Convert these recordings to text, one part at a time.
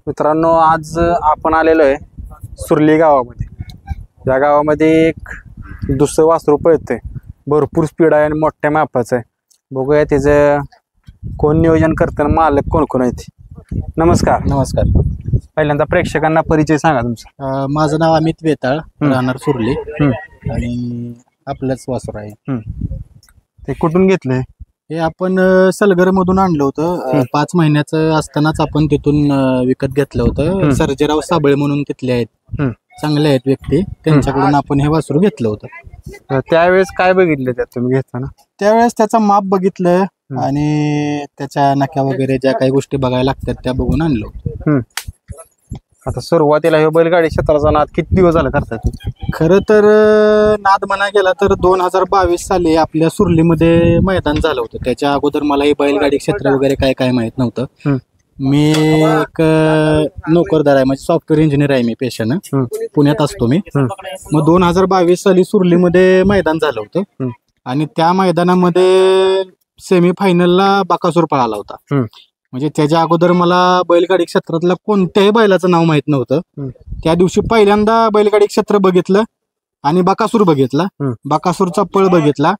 मित्रांनो, आज आपण आलेलो आहे सुरली गावामध्ये. या गावामध्ये एक दुसरं वासरू पळतंय, भरपूर स्पीड आहे आणि मोठ्या मापाचं आहे. बघूया त्याचं कोण नियोजन करताना, मालक कोण कोण आहेत. नमस्कार. नमस्कार. पहिल्यांदा प्रेक्षकांना परिचय सांगा तुमचा. माझं नाव अमित वेताळ, राहणार सुरली आणि आपलंच वासरू आहे. ते कुठून घेतलंय? हे आपण सलगर मधून आणलं होतं. 5 महिन्याचं असतानाच आपण तिथून विकत घेतलं होतं. सर्जेराव साबळे म्हणून तिथले आहेत, चांगले आहेत व्यक्ती, त्यांच्याकडून आपण हे वासरू घेतलं होतं. त्यावेळेस काय बघितलं त्यात तुम्ही घेताना? त्यावेळेस त्याचं माप बघितलं आणि त्याच्या नख्या वगैरे ज्या काही गोष्टी बघायला लागतात त्या बघून आणलं. आता सुरुवातीला हे बैलगाडी क्षेत्राचा नाद किती दिवस झाला करतात? खरं तर नाद म्हणा गेला तर 2022 साली आपल्या सुरलीमध्ये मैदान झालं होतं. त्याच्या अगोदर मला हे बैलगाडी क्षेत्र वगैरे काय काय माहित नव्हतं. मी एक नोकरदार आहे, म्हणजे सॉफ्टवेअर इंजिनियर आहे मी पेशानं, पुण्यात असतो मी. मग 2022 साली सुरलीमध्ये मैदान झालं होतं आणि त्या मैदानामध्ये सेमीफायनलला बकासूर पळाला होता. म्हणजे त्याच्या अगोदर मला बैलगाडी क्षेत्रातल्या कोणत्याही बैलाचं नाव माहित नव्हतं. त्या दिवशी पहिल्यांदा बैलगाडी क्षेत्र बघितलं आणि बकासूर बघितला, बकासूरचा पळ बघितला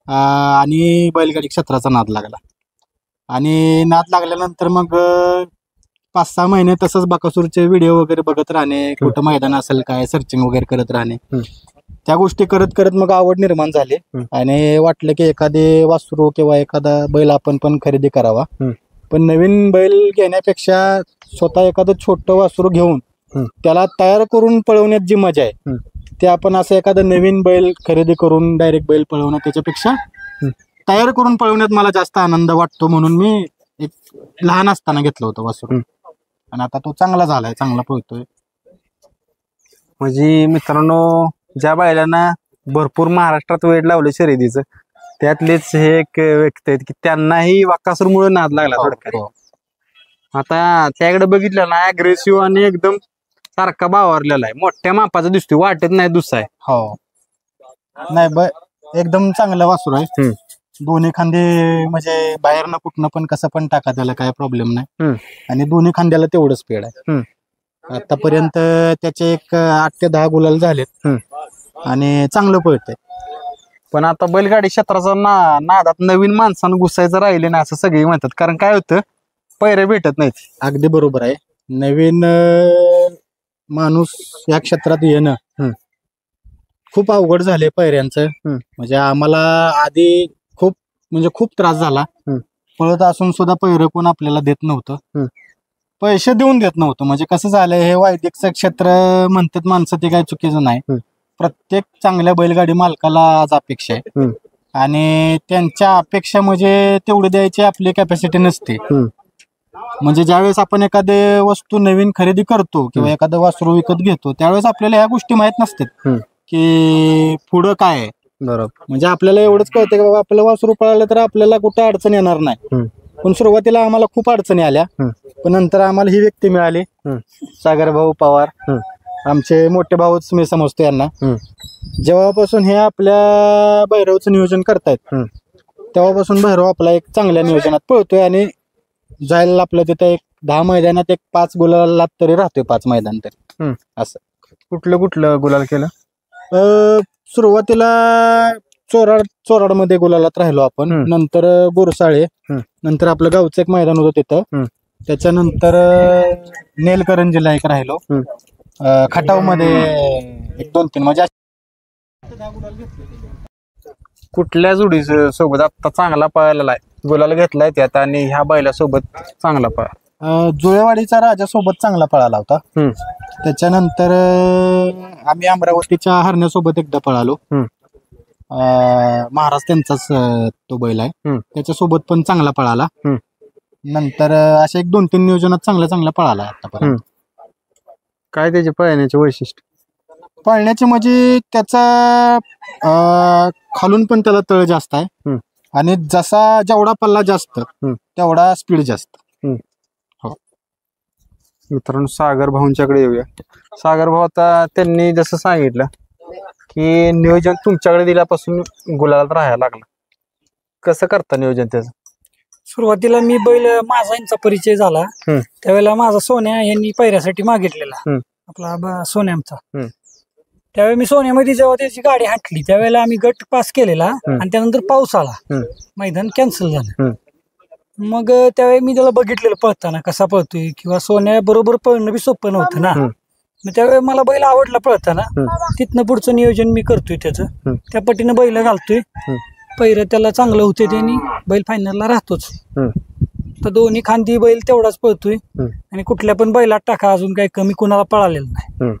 आणि बैलगाडी क्षेत्राचा नाद लागला. आणि नाद लागल्यानंतर मग 5-6 महिने तसंच बकासूरचे व्हिडिओ वगैरे बघत राहणे, कुठं मैदान असेल काय सर्चिंग वगैरे करत राहणे. त्या गोष्टी करत करत मग आवड निर्माण झाली आणि वाटलं की एखादे वासरू किंवा एखादा बैल आपण पण खरेदी करावा. पण नवीन बैल घेण्यापेक्षा स्वतः एखादं छोटं वासरू घेऊन त्याला तयार करून पळवण्यात जी मजा आहे, ते आपण असं एखादं नवीन बैल खरेदी करून डायरेक्ट बैल पळवणं, त्याच्यापेक्षा तयार करून पळवण्यात मला जास्त आनंद वाटतो. म्हणून मी एक लहान असताना घेतलं होतं वासरू आणि आता तो चांगला झालाय, चांगला पळतोय. म्हणजे मित्रांनो, ज्या बैलांना भरपूर महाराष्ट्रात वेळ लावलं शर्यतीचं, त्यातलेच हे एक व्यक्ती आहेत की त्यांनाही बकासूरमुळे नाद लागला थोडक्यात. आता त्याकडे बघितलं ना, अग्रेसिव्ह आणि एकदम सारखा बावारलेला आहे, मोठ्या मापाचा दिसतोय, वाटत नाही दुसरा आहे. हो, नाही एकदम चांगलं वासरू आहे. दोन्ही खांदे म्हणजे बाहेरनं कुठनं पण कसं पण टाका, त्याला काय प्रॉब्लेम नाही. आणि दोन्ही खांद्याला तेवढं स्पीड आहे. आतापर्यंत त्याचे एक 8 ते 10 गुलाल झालेत आणि चांगलं पळतंय. पण आता बैलगाडी क्षेत्राचा नादात नवीन माणसानं घुसायचं राहिले ना असं सगळे म्हणतात. कारण काय होतं, पैरे भेटत नाहीत. अगदी बरोबर आहे. नवीन माणूस या क्षेत्रात येणं खूप अवघड झाले पैऱ्यांचं. म्हणजे आम्हाला आधी खूप त्रास झाला. पळत असून सुद्धा पैर कोण आपल्याला देत नव्हतं, पैसे देऊन देत नव्हतं. म्हणजे कसं झालंय, हे वैदिकचं क्षेत्र म्हणतात माणसं, ते काही चुकीचं नाही. प्रत्येक चांगल्या बैलगाडी मालकाला आज अपेक्षा आहे आणि त्यांच्या अपेक्षा म्हणजे तेवढे द्यायची आपली कॅपॅसिटी नसते. म्हणजे ज्यावेळेस आपण एखादी वस्तू नवीन खरेदी करतो किंवा एखादं वासरू विकत घेतो, त्यावेळेस आपल्याला ह्या गोष्टी माहित नसतात की पुढं काय आहे. बरोबर. म्हणजे आपल्याला एवढंच कळतं की बाबा आपलं वासरू पळालं तर आपल्याला कुठं अडचण येणार नाही. पण सुरुवातीला आम्हाला खूप अडचणी आल्या, पण नंतर आम्हाला ही व्यक्ती मिळाली, सागर भाऊ पवार, आमचे मोठे भाऊच मी समजतो यांना. जेव्हापासून हे आपल्या भैरवचं नियोजन करतायत तेव्हापासून भैरव आपला एक चांगल्या नियोजनात पळतोय आणि जायला आपलं तिथं एक 10 मैदानात एक 5 गुलालात तरी राहतोय, 5 मैदान तरी. असं कुठलं गुलाल केलं? सुरुवातीला चोराड मध्ये गुलालात राहिलो आपण, नंतर गोरसाळे, नंतर आपलं गावचं एक मैदान होतं तिथं, त्याच्यानंतर नेलकरंजीला एक राहिलो, खटाव मध्ये 1-2-3, म्हणजे कुठल्या जोडी सोबत आता चांगला पळालेला आहे, गुलाल घेतलाय त्यात आणि ह्या बैलासोबत चांगला पळा? जुळेवाडीचा राजा सोबत चांगला पळाला होता. त्याच्यानंतर आम्ही अमरावतीच्या हरण्यासोबत एकदा पळालो. महाराज त्यांचाच तो बैल आहे, त्याच्यासोबत पण चांगला पळाला. नंतर अशा 1-2-3 नियोजनात चांगला पळाला आतापर्यंत. काय त्याचे पळण्याचे वैशिष्ट्य? पळण्याचे म्हणजे त्याचा खालून पण त्याला तळ जास्त आहे आणि जेवढा पल्ला जास्त तेवढा स्पीड जास्त. मित्रांनो, सागर भाऊंच्याकडे येऊया. सागर भाऊ, आता त्यांनी जसं सांगितलं की नियोजन तुमच्याकडे दिल्यापासून गुलालात राहायला लागला, कसं करता नियोजन त्याचं? सुरुवातीला मी बैल माझा यांचा परिचय झाला त्यावेळेला माझा सोन्या यांनी पैऱ्यासाठी मागितलेला आपला सोन्याचा. त्यावेळी मी सोन्यामध्ये जेव्हा त्याची गाडी हाटली त्यावेळेला आम्ही गट पास केलेला आणि त्यानंतर पाऊस आला, मैदान कॅन्सल झालं. मग त्यावेळी मी त्याला बघितलेलं पळताना कसा पळतोय किंवा सोन्या बरोबर पळणं बी सोपं नव्हतं ना. मग त्यावेळी मला बैल आवडला पळताना. तिथनं पुढचं नियोजन मी करतोय त्याचं, त्या पटीनं बैल घालतोय. पैर त्याला चांगलं होते त्यांनी बैल फायनलला राहतोच. तर दोन्ही खांदी बैल तेवढाच पळतोय आणि कुठल्या पण बैलात टाका अजून काही कमी कुणाला पळालेलं नाही.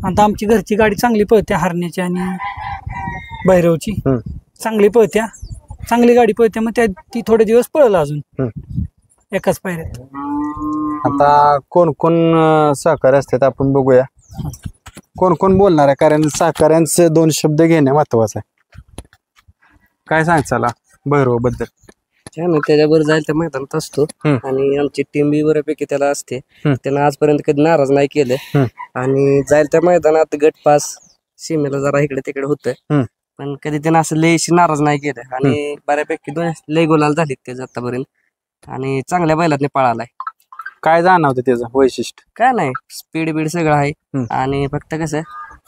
आता आमची घरची गाडी चांगली पळते, हरण्याची आणि भैरवची चांगली पळत्या, चांगली गाडी पळते. मग ती थोडे दिवस पळलं अजून एकाच पायऱ्यात. आता कोण कोण सहकारी असतात आपण बघूया, कोण कोण बोलणार आहे, कारण सहकाऱ्यांचे 2 शब्द घेणे महत्वाचं आहे. काय सांगायचं भैरव बद्दल? त्याच्याबरोबर जायला त्या मैदानात असतो आणि आमची टीम बी बऱ्यापैकी त्याला असते. त्यानं आजपर्यंत कधी नाराज नाही केलं आणि जायला त्या मैदानात गट पास सीमेला जरा इकडे तिकडे होतं, पण कधी त्यानं असं लयशी नाराज नाही केलं आणि बऱ्यापैकी 2 लय गोलाल झालीत त्याचं आतापर्यंत आणि चांगल्या बैलातने पळालाय. काय जाणवतं त्याचं वैशिष्ट्य? काय नाही, स्पीड बीड सगळं आहे आणि फक्त कसं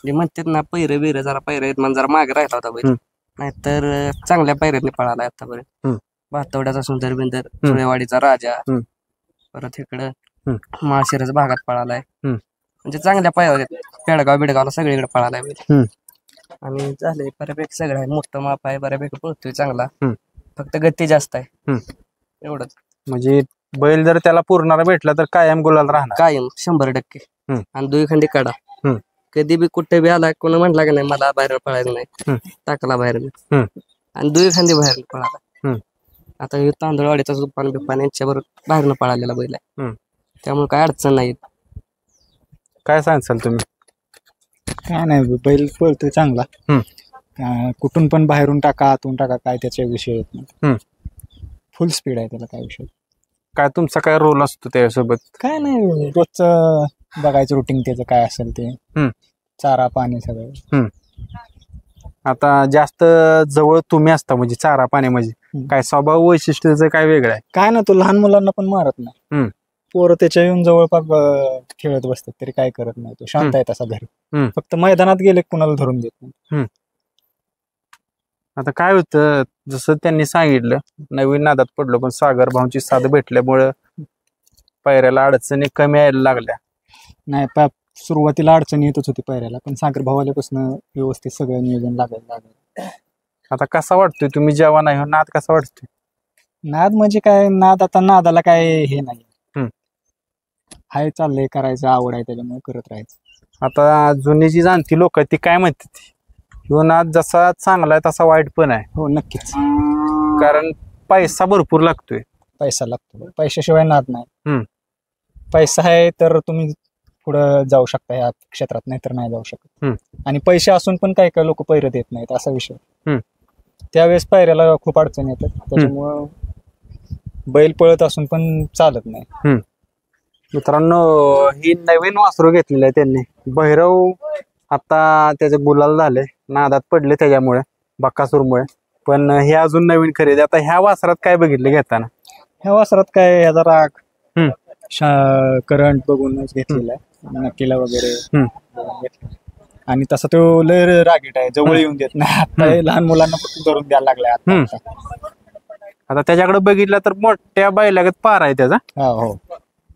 जे म्हणतात ना पैर बिर जरा पैर जरा मागे राहिला होता बैल, नाहीतर चांगल्या पैऱ्यातने पळालाय आतापर्यंत. भातवड्याचा सुंदर बिंदर, सुळेवाडीचा राजा, परत इकडं माळशिरस भागात पळालाय. म्हणजे चांगल्या पायावर पेडगाव बिडगावला सगळीकडे पळालाय बैल आणि झालंय बऱ्यापैकी सगळं आहे. मोठं माप आहे, बऱ्यापैकी पळतोय चांगला, फक्त गती जास्त आहे एवढंच. म्हणजे बैल जर त्याला पुरणारा भेटला तर कायम गुलाल राहणार, कायम 100%. आणि 2 खंडी कडा, कधी बी कुठे बी आला कोण म्हटला का नाही मला बाहेर पळायचं नाही, टाकला बाहेर आणि 2 खांदी बाहेर पळाला. आता हे तांदळवाडीचा सुपान बिपान यांच्याबरोबर बाहेरनं पळालेला बैल आहे, त्यामुळे काय अडचण नाही. काय सांगाल तुम्ही? काय नाही, बैल पळतोय चांगला, कुठून पण बाहेरून टाका आतून टाका काय त्याच्या विषय येत नाही. फुल स्पीड आहे त्याला, काय विषय. काय तुमचा काय रोल असतो त्यासोबत? काय नाही, रोजचं बघायचं रुटीन त्याचं काय असेल ते, चारा पाणी सगळं. आता जास्त जवळ तुम्ही असता म्हणजे चारा पाणी म्हणजे काय स्वभाव वैशिष्ट्याचं काय वेगळं आहे? काय ना, तो लहान मुलांना पण मारत नाही, पोरं त्याच्या येऊन जवळपास खेळत बसतात तरी काय करत नाही. तो शांत आहे तसा घरी, फक्त मैदानात गेले कुणाला धरून देत नाही. आता काय होतं, जसं त्यांनी सांगितलं नवीन नादात पडलो, पण सागर भाऊंची साथ भेटल्यामुळं पायऱ्याला अडचणी कमी यायला लागल्या. नाही, सुरुवातीला अडचणी येतच होती पायऱ्याला, पण सागर भाऊ आल्यापासून व्यवस्थित सगळं नियोजन लागायला लागलं. आता कसा वाटतोय तुम्ही जेव्हा नाही नाद कसा वाटतोय? नाद म्हणजे काय, नाद आता नादाला काय हे नाही, हाय चाललंय करायचं, आवड आहे त्याच्यामुळे करत राहायचं. आता जुनी जी जाणती लोक ती काय म्हणतात, ह्यो नाद जसा चांगला आहे तसा वाईट पण आहे. हो नक्कीच, कारण पैसा भरपूर लागतोय. पैसा लागतो, पैशाशिवाय नाद नाही. पैसा आहे तर तुम्ही पुढं जाऊ शकता या क्षेत्रात, नाही तर नाही जाऊ शकत. आणि पैसे असून पण काही काही लोक पैरे देत नाहीत, असा विषय. त्यावेळेस पायऱ्याला खूप अडचण येतात, त्याच्यामुळं बैल पळत असून पण चालत नाही. मित्रांनो, ही नवीन वासरू घेतलेलं आहे त्यांनी, भैरव. आता त्याचे गुलाल झाले, नादात पडले त्याच्यामुळे, बकासूरमुळे, पण हे अजून नवीन खरेदी. आता ह्या वासरात काय बघितलं घेताना? ह्या वासरात काय, ह्याचा राग करंट बघूनच घेतलेला आहे, नक्कीला वगैरे. आणि तसा तो लय रागीट आहे, जवळ येऊन देत नाही. आता लहान मुलांना फक्त धरून द्यायला लागलाय. आता त्याच्याकडे बघितलं तर मोठ्या बैलागत पार आहे त्याचा. हो,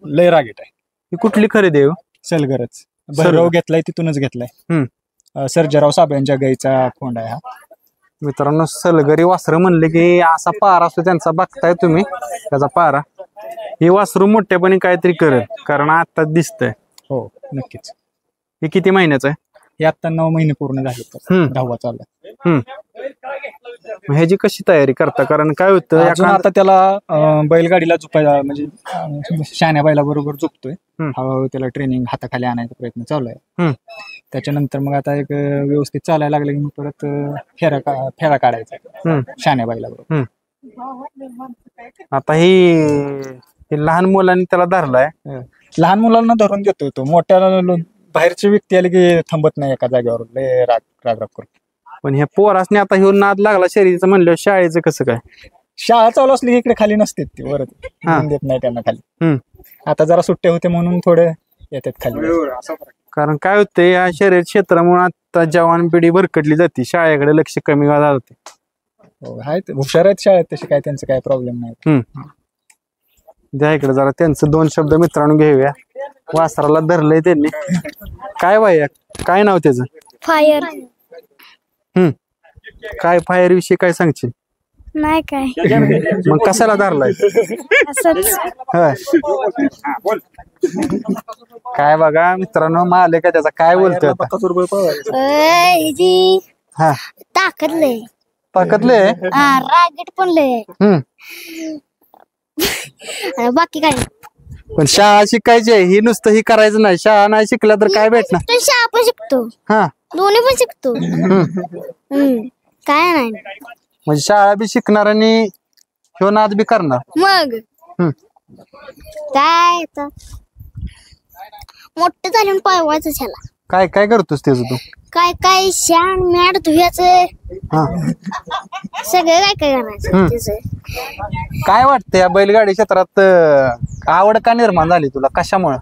लय रागीट आहे. ही कुठली खरेदी आहे? सलगरच, भैरव घेतलाय तिथूनच घेतलाय. सर्जेराव साहेबांच्या गाईचा खोंड आहे हा. मित्रांनो, सलगरी वासरं म्हणले की असा पारा असतो त्यांचा, बघताय तुम्ही त्याचा पारा. ही वासरू मोठ्यापणी काहीतरी करत, कारण आता दिसतंय. हो नक्कीच. हे किती महिन्याचं आहे? हे आता 9 महिने पूर्ण झाले, 10वा चालू आहे. ह्याची कशी तयारी करता? कारण काय होतं, आता त्याला बैलगाडीला झुपायला म्हणजे शाण्या बैला बरोबर झुपतोय, हळूहळू त्याला ट्रेनिंग हाताखाली आणायचा प्रयत्न चालू आहे. त्याच्यानंतर मग आता एक व्यवस्थित चालायला लागलं की मग परत फेरा काढायचा शाण्या बैला बरोबर. आता ही लहान मुलांनी त्याला धरलाय, लहान मुलांना धरून देतोय तो, मोठ्या बाहेरची व्यक्ती आली की थांबत नाही एका जागेवर, राग करतो. पण ह्या पोरासने आता ह्यो नाद लागला शर्यतीचं म्हणलं, शाळेचं कसं काय? शाळा चालू असली की इकडे खाली नसते ते वरत देत नाही त्यांना खाली. आता जरा सुट्टे होते म्हणून थोडे येतात खाली. कारण काय होते या शर्यत क्षेत्रामुळे आता जवान पिढी भरकटली जाते, शाळेकडे लक्ष कमी झालं होते. आहेत हुशार आहेत शाळेत तसे, काय त्यांचं काय प्रॉब्लेम नाही. द्या इकडे जरा त्यांचं 2 शब्द मित्रांनो घेऊया. वासराला धरलंय त्यांनी. काय बाई काय नाव त्याचं? फायर. काय फायर विषयी काय सांगशील? नाही काय मग कशाला धरलाय? असंच. काय बघा मित्रांनो, मालक आहे त्याचा, काय बोलतोय आता? हिची हा ताकद लय, ताकदले रागीट पण लय. बाकी काय पण शाळा शिकायची आहे, ही नुसतं ही करायचं नाही. शाळा नाही शिकला तर काय भेटणार? तो शाळा पण शिकतो, हा दोन्ही पण शिकतो. काय नाही म्हणजे शाळा बी शिकणार आणि ह्यो नाद बी करणार. मग काय आता मोठं झालं पळवायचं त्याला. काय काय करतोस त्याचं तू? काय काय शान मॅड धुयाचं हा सगळं काय काय करायचं त्याचं. काय वाटतं या बैलगाडी क्षेत्रात आवड का निर्माण झाली तुला? कशामुळे?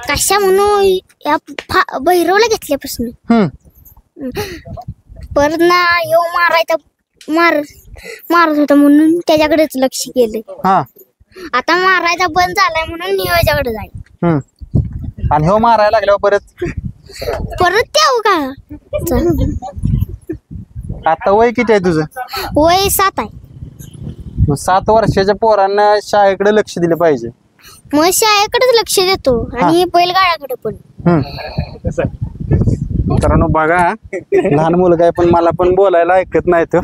कशा म्हणून या भैरवला घेतल्यापासून. परत ना येऊ मारायचा मारत होता म्हणून त्याच्याकडेच लक्ष केलं. हा आता मारायचा बंद झालाय म्हणून नियोजाकडे जाईल. आणि ह्यो मारायला लागल्यावर परत त्या का आता वय किती आहे तुझं? वय 7 आहे. मग 7 वर्षाच्या पोरांना शाळेकडे लक्ष दिलं पाहिजे. मग शाळेकडेच लक्ष देतो आणि बैलगाड्याकडे पण. मित्रांनो बघा, लहान मुलगा आहे पण मला पण बोलायला ऐकत नाही तो.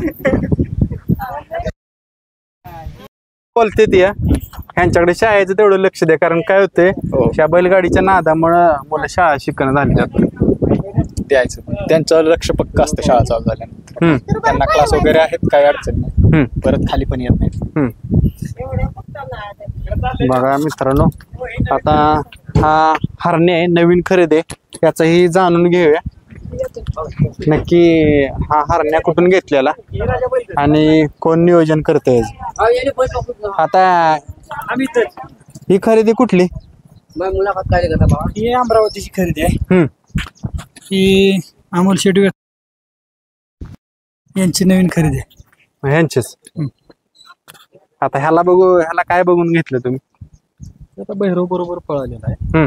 बोलते ती ह्यांच्याकडे शाळेचं तेवढं लक्ष द्या. कारण काय होते त्या बैलगाडीच्या नादामुळं मुलं शाळा शिकणं झाली द्यायचं त्यांचं लक्ष पक्क असतं शाळा चालू झाल्यानंतर. त्यांना क्लास वगैरे आहेत, काही अडचण नाही. परत खाली पण येत नाही. बघा मित्रांनो, आता हा हरणे आहे, नवीन खरेदी आहे, त्याचंही जाणून घेऊया नक्की हा हरण्या कुठून घेतलेला आणि कोण नियोजन करतोय. आता ही खरेदी कुठली? ही अमरावतीची खरेदी आहे. ही अमोल शेट्टी यांची नवीन खरेदी आहे. ह्यांचीच. आता ह्याला काय बघून घेतलं तुम्ही? आता भैरव बरोबर पळालेला आहे.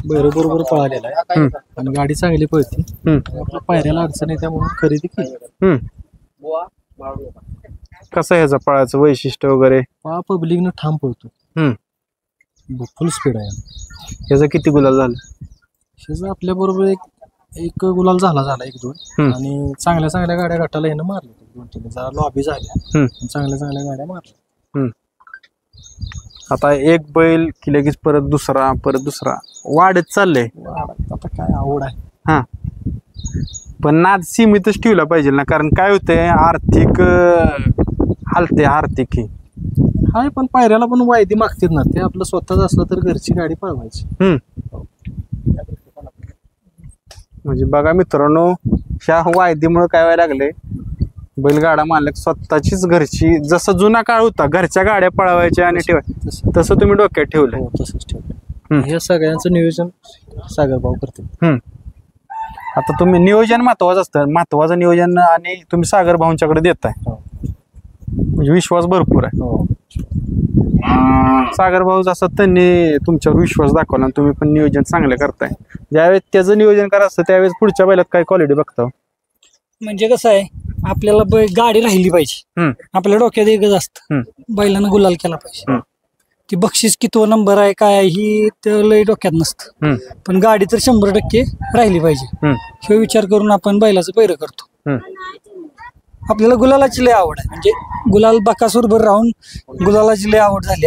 भैरव बरोबर पळालेला आहे आणि गाडी चांगली पळते. आपल्या पायऱ्याला अडचण आहे त्यामुळे खरेदी केली. कसं ह्याचं पळायचं वैशिष्ट्य वगैरे? पब्लिकनं ठाम पळतो, फुल स्पीड आहे. ह्याचं किती गुलाल झालं? ह्याचं आपल्या बरोबर एक गुलाल झाला 1-2 आणि चांगल्या गाड्या गटाला यानं मारल्या 2-3. जरा लॉबी झाल्या, चांगल्या गाड्या मारल्या. आता एक बैल की लगेच परत दुसरा वाढत चाललंय. आता काय आवड आहे. हा पण नाद सीमितच ठेवला पाहिजे ना, कारण काय होतंय आर्थिक हालते आर्थिक ही हाय. पण पायऱ्याला पण वायदी मागतात ना, ते आपलं स्वतःच असलं तर घरची गाडी पळवायची. म्हणजे बघा मित्रांनो, ह्या वायदीमुळे काय व्हायला लागले, बैलगाडा मालक स्वतःचीच घरची, जसं जुना काळ होता घरच्या गाड्या पळवायच्या आणि ठेवायच्या, तसं तुम्ही डोक्यात ठेवलंय. तसंच ठेवलं. हे सगळ्यांचं नियोजन सागरभाऊ करते. आता तुम्ही नियोजन महत्वाचं नियोजन आणि तुम्ही सागर भाऊंच्याकडे देताय, म्हणजे विश्वास भरपूर आहे. सागर भाऊ जसं त्यांनी तुमच्यावर विश्वास दाखवला, तुम्ही पण नियोजन चांगलं करताय. ज्यावेळेस त्याचं नियोजन करायचं असतं त्यावेळेस पुढच्या बैलात काय क्वालिटी बघता? म्हणजे कसं आहे, आपल्याला गाडी राहिली पाहिजे. आपल्या डोक्यात एकच असतं, बैलानं गुलाल केला पाहिजे. ती बक्षीस किती नंबर आहे काय ही लय डोक्यात नसतं, पण गाडी तर 100% राहिली पाहिजे. हे विचार करून आपण बैलाचं पैर करतो. आपल्याला गुलालाची लय आवड आहे, म्हणजे गुलाल बकासूरभर राहून गुलालाची लय आवड झाली.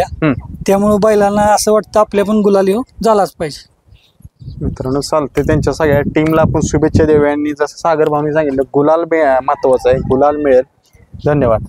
त्यामुळे बैलांना असं वाटतं आपल्या पण गुलाल झालाच पाहिजे. मित्रांनो चालते, त्यांच्या सगळ्या टीमला आपण शुभेच्छा देऊया. आणि जसं सागर भाऊनी सांगितलं, गुलाल महत्वाचं आहे, गुलाल मिळेल. धन्यवाद.